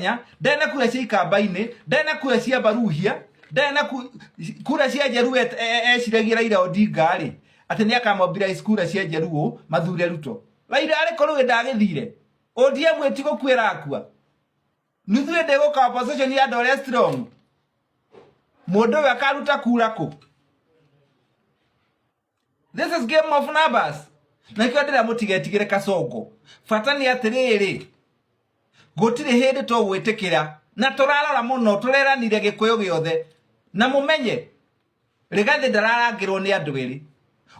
Kenya, ndena kura cia Ikamba-ini, ndena kura cia Baruhia, ndena kura cia Njaruo eciragia Raila Odinga ri ati ni akamobilize kura cia Njaruo mathure Ruto. Raila ari koruwe ndagithire. ODM etigo kwira akua. Nuthuwe ndego ka opposition ya Dore Strong. Mundu we akaruta kura ku. This is game of numbers. Na ikyo ndira mutigetigire Kasongo. Fatani atiriri. Gutire hindi to gwitikira na turarora muno tureranire Gikuyu giothe na mumenye Rigathi ndararangirwo ni andu eri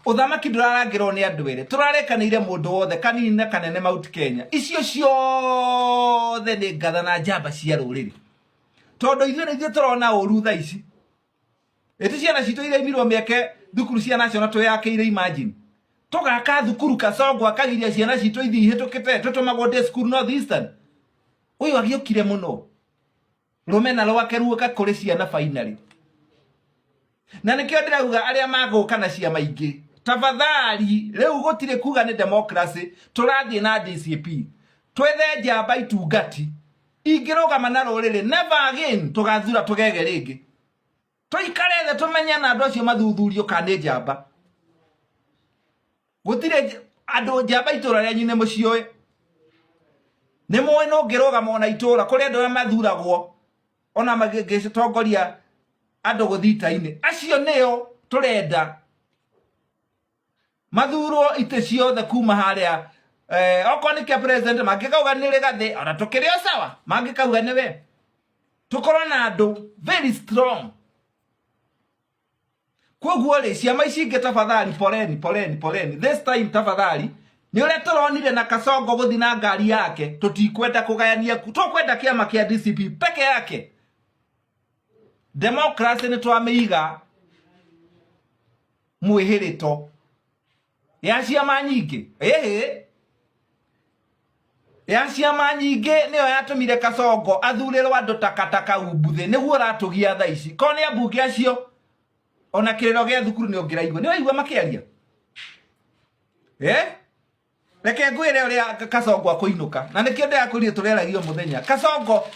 uthamaki ndurarangirwo ni andu eri turarekanire mundu wothe kanini na kanene Mount Kenya icio ciothe ni ngatha na njamba cia ruriri tondu ithuĩ turona uru tha ici eti ciana citu ire imirwo mieke thukuru cia national tuyakire imagine tugaka thukuru Kasongo akagiria ciana citu ithi hitukite tutumagwo day school North Eastern uyu agiokire muno rumena rwake ruoka kuri ciana finally na nikio ndirauga aria maguka na ciama ingi tafadhali riu gutire kuga ni democracy turathie na DCP twethe njamba itungati ingirugama na ruriri never again tugathura tugege ringi tuikareze tumenya na andu acio mathuthurio kana njamba gutire andu njamba itura ryanyu ne mucioe ne moe no ngirugama ona itura kuri andu mathuragwo ona magitongoria andu guthita-ini acio neo turenda mathurwo ite ciothe kuma haria okoni ke president magikauga ni Rigathi ona tukirio sawa magikauga niwe tukorwo na andu very strong koguo ri ciama ici ingi tafadhali poleni this time tafadhali ni ure turonire na Kasongo guthi na ngari yake tutikwenda kugayania tukwenda kiama kia DCP peke yake democracy ni twamiiga mwihirito ya ciama nyingi ya ciama nyingi niyo yatumire Kasongo athurirwo andu takataka umbuthi niguo ratugia tha ici kone ambunge acio ona kiriro gia thukuru ni ongiraigwa ni waigwa makiaria reke ngwire uria Kasongo akuinuka na nikio ndiakurie tureragio muthenya Kasongo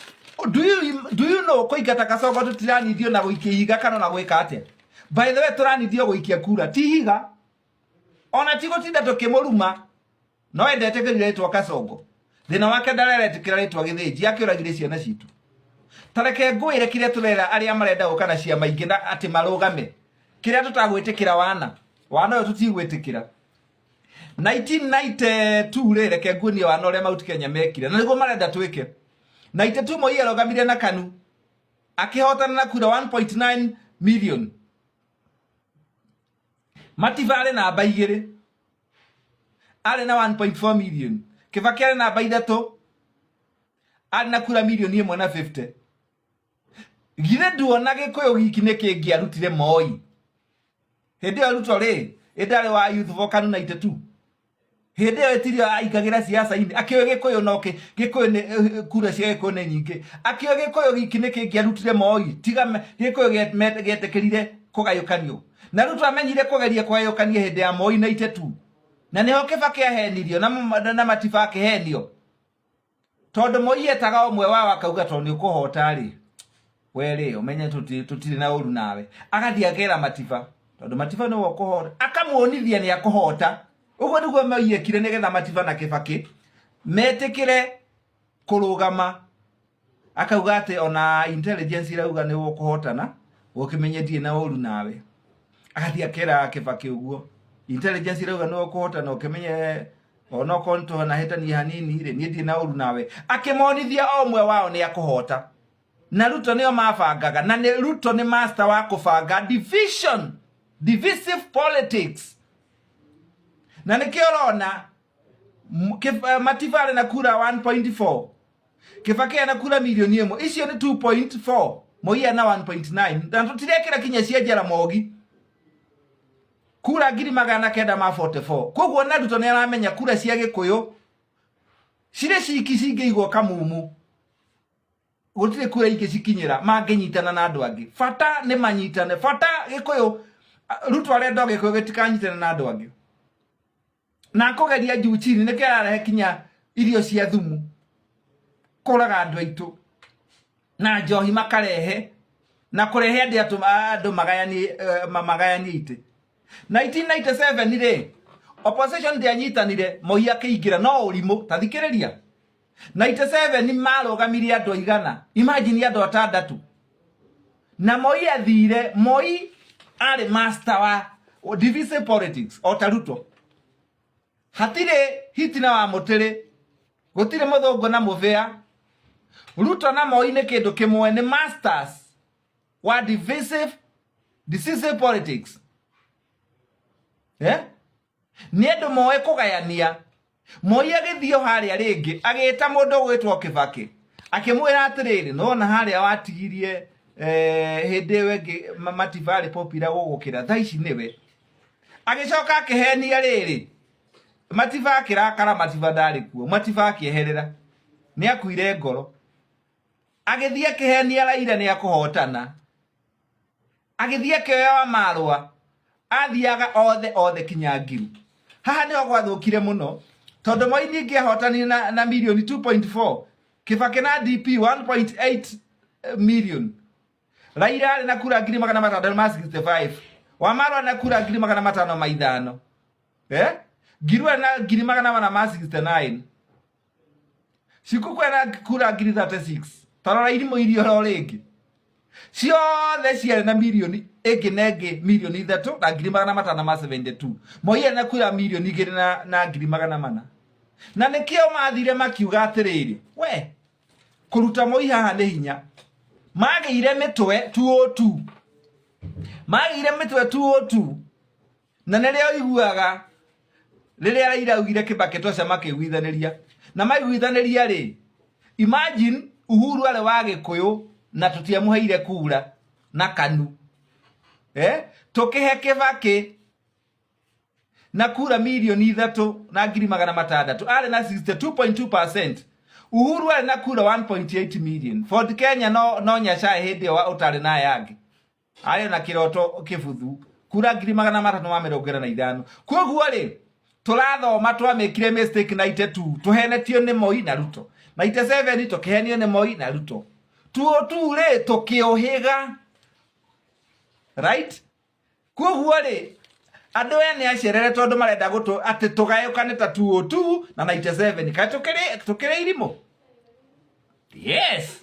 do you know kuigata Kasongo tutiranithio na guikihiga kana na gwika atia by the way turanithio guikia kura tihiga ona tigo tinda tukimuruma no endete kiritwa Kasongo thina wake ndareretikira ritwa githiji akiuragire ciana citu tareke ngwire kire turera aria marenda gukana ciama ingi na ati marugame kiria tutagwitikira wana uyo tutigwitikira 1992 reke ngwenie wana uria Mount Kenya mekire na niguo marenda twike 92 Moi arogamire na KANU akihotana na kura 1.9 million Mativale na abaigire ale na 1.4 million Kibaki ale na abaidatu ale na kura milioni 150 gire duona Gikuyu giki niki arutire Moi hindi aruto ri idare wa youth for KANU 92 hindi etirio aikagira siasa ini akiwe Gikuyu noke Gikuyu ni kura cia Gikuyu ni nyingi akiwe Gikuyu giki niki arutire Moi tiga Gikuyu getekirire kugayukanio na Ruto amenyire kugeria kugayukania hindi ya Moi 92 na niho Kibaki ahenirio na Matiba akihenio tondu Moi etaga umwe wao akauga to ni ukuhota ri were umenye tutire na uru nawe agathia gera Matiba tondu Matiba no ukuhota akamuonithia ni akuhota ugo niguo meiyekire nigetha Matiba na Kibaki metikire kurugama akauga ati ona intelligence irauga ni ukuhotana ukimenyetie na uru nawe agathia kera Kibaki uguo intelligence irauga ni ukuhotana ukimenye ona konto na hetani hanini ri ni na uru nawe akimonithia omwe wao ni akuhota na Ruto niyo mafangaga na ni Ruto ni master wa kufanga divisive politics na nikiorona Matiba na kura 1.4 Kibaki na kura milioni 1 icio ni 2.4 Moi na 1.9 na tutirekira kinya cia Jaramogi kura 944 koguo na Ruto ni aramenya kura cia Gikuyu cire ciki cingeigwo kamumu gutire kura ingi cikinyira mangenyitana na andu angi fata ni manyitane fata Gikuyu Ruto arenda Gikuyu gitikanyitana na andu angi na kugeria njuchini nikirarehe kinya irio cia thumu kuraga andu aitu na njohi makarehe na kurehe andu magayani ite 1997 ri opposition ndianyitanire Moi akiingira no urimu tathikiriria 97 marugamirie andu igana imagine andu atandatu na Moi athire Moi ari master wa divisive politics o taruto hatire hitina wa mutiri gutire muthungu na muvea Ruto na Moi ni kindu kimwe ni masters wa divisive politics ni andu moe kugayania Moi agithio haria ringi agita mundu gwitwo Kibaki akimwira atiriri nona haria watigirie hindi wengi mativali popira gugukira thaici niwe agicoka akihenia riri mativa akirakara mativa ndari kuo mativa akieherera ni akuire ngoro agithia kihenia Raila ni akuhotana agithia kioya marua athiaga othe kinyangiru haha ni ogwathukire muno tondu Moi ningi ahotani na milioni 2.4 Kibaki na DP 1.8 million Raila ari na kura 665 Wamalwa na kura 505 Girwa na 669 Shikukwe na kura 36 tarora irimo irio roringi ciothe ciari na milioni negi milioni 3 na 572 Moi na kura milioni 2 na 400 na nikio mathire makiuga atiriri we kuruta Moi haha ni hinya magire mitwe 202 na nereo iguaga riria Raila ugire Kibaki toca makiguithaniria na maiguithaniria ri imagine Uhuru ale wa Gikuyu na tutiamuheire kura na KANU tukihe Kibaki na kura milioni 3 na 600 ale na 62.2%. Uhuru ale na kura 1.8 million. Ford Kenya no nyasha hindi wa utari na yangi ale na kiroto kibuthu kura 335. Koguo ri turathoma twamekire mistake 92 tuhenetio ni Moi na Ruto 97 tukihenio ni Moi na Ruto 202 ri tukiohiga right. Koguo ri andu ene acerere tondu marenda gutu ati tugayukane ta 202 na 97 ka tukire irimo yes.